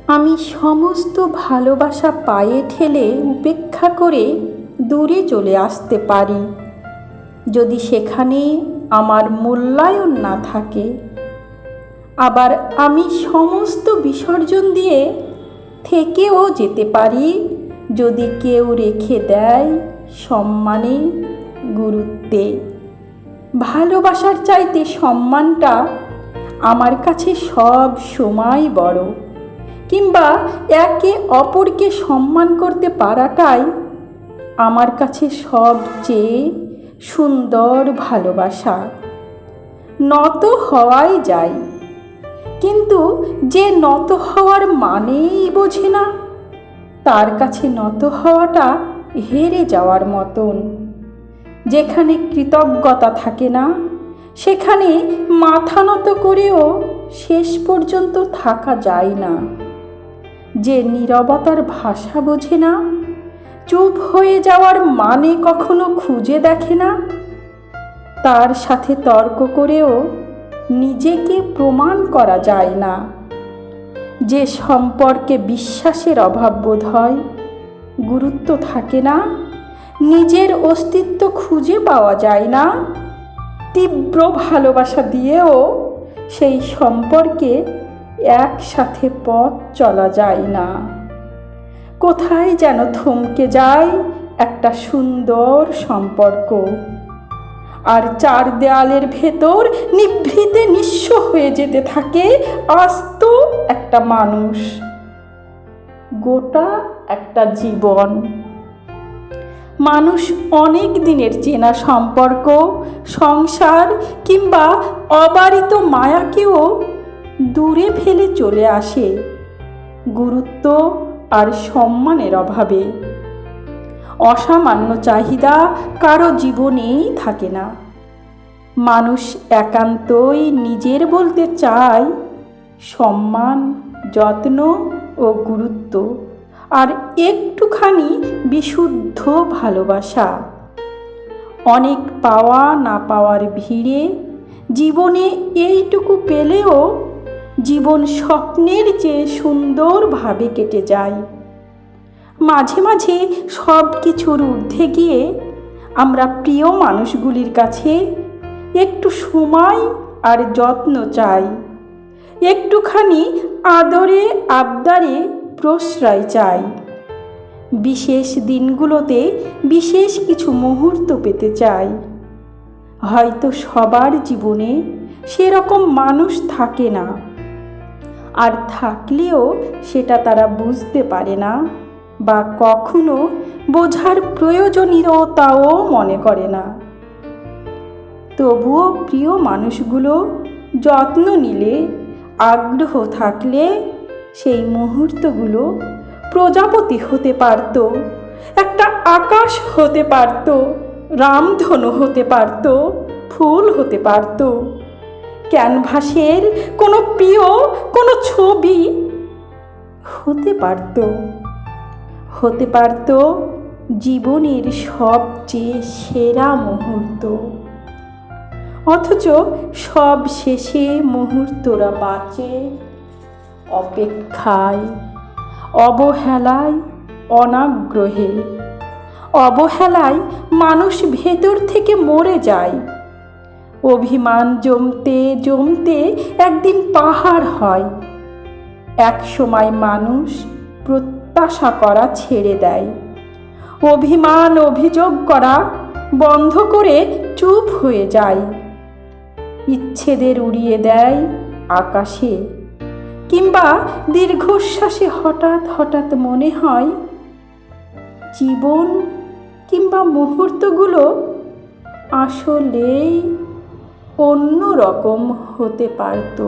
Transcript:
আমি সমস্ত ভালোবাসা পায়ে ঠেলে উপেক্ষা করে দূরে চলে আসতে পারি যদি সেখানে আমার মূল্যায়ন না থাকে। আবার আমি সমস্ত বিসর্জন দিয়ে থেকেও যেতে পারি যদি কেউ রেখে দেয় সম্মানে, গুরুত্বে। ভালোবাসার চাইতে সম্মানটা আমার কাছে সব সময় বড়, কিংবা একে অপরকে সম্মান করতে পারাটাই আমার কাছে সবচেয়ে সুন্দর ভালোবাসা। নত হওয়াই যায়, কিন্তু যে নত হওয়ার মানেই বোঝে না, তার কাছে নত হওয়াটা হেরে যাওয়ার মতন। যেখানে কৃতজ্ঞতা থাকে না, সেখানে মাথা নত করেও শেষ পর্যন্ত থাকা যায় না। যে নীরবতার ভাষা বোঝে না, চুপ হয়ে যাওয়ার মানে কখনো খুঁজে দেখে না, তার সাথে তর্ক করেও নিজেকে প্রমাণ করা যায় না। যে সম্পর্কে বিশ্বাসের অভাব বোধ হয়, গুরুত্ব থাকে না, নিজের অস্তিত্ব খুঁজে পাওয়া যায় না, তীব্র ভালোবাসা দিয়েও সেই সম্পর্কে একসাথে পথ চলা যায় না। কোথায় যেন থমকে যায় একটা সুন্দর সম্পর্ক, আর চার দেয়ালের ভেতর নিভৃতে নিঃস্ব হয়ে যেতে থাকে আস্ত একটা মানুষ, গোটা একটা জীবন। মানুষ অনেক দিনের চেনা সম্পর্ক, সংসার কিংবা অবারিত মায়াকেও দূরে ফেলে চলে আসে গুরুত্ব আর সম্মানের অভাবে। অসামান্য চাহিদা কারো জীবনেই থাকে না। মানুষ একান্তই নিজের বলতে চায় সম্মান, যত্ন ও গুরুত্ব, আর একটুখানি বিশুদ্ধ ভালোবাসা। অনেক পাওয়া না পাওয়ার ভিড়ে জীবনে এইটুকু পেলেও জীবন স্বপ্নের চেয়ে সুন্দরভাবে কেটে যায়। মাঝে মাঝে সব কিছুর ঊর্ধ্বে গিয়ে আমরা প্রিয় মানুষগুলির কাছে একটু সময় আর যত্ন চাই, একটুখানি আদরে আবদারে প্রশ্রয় চাই। বিশেষ দিনগুলোতে বিশেষ কিছু মুহূর্ত পেতে চাই। হয়তো সবার জীবনে সেরকম মানুষ থাকে না, আর থাকলেও সেটা তারা বুঝতে পারে না বা কখনো বোঝার প্রয়োজনীয়তাও মনে করে না। তবুও প্রিয় মানুষগুলো যত্ন নিলে, আগ্রহ থাকলে সেই মুহূর্তগুলো প্রজাপতি হতে পারত, একটা আকাশ হতে পারত, রামধনু হতে পারত, ফুল হতে পারত, ক্যানভাসের কোনো প্রিয় কোনো ছবি হতে পারত, হতে পারত জীবনের সবচেয়ে সেরা মুহূর্ত। অথচ সব শেষে মুহূর্তরা বাঁচে অপেক্ষায়, অবহেলায়, অনাগ্রহে। অবহেলায় মানুষ ভেতর থেকে মরে যায়। অভিমান জমতে জমতে একদিন পাহাড় হয়। এক সময় মানুষ প্রত্যাশা করা ছেড়ে দেয়, অভিমান অভিযোগ করা বন্ধ করে চুপ হয়ে যায়। ইচ্ছেদের উড়িয়ে দেয় আকাশে, কিংবা দীর্ঘশ্বাসে হঠাৎ হঠাৎ মনে হয় জীবন কিংবা মুহূর্তগুলো আসলেই অন্য রকম হতে পারত।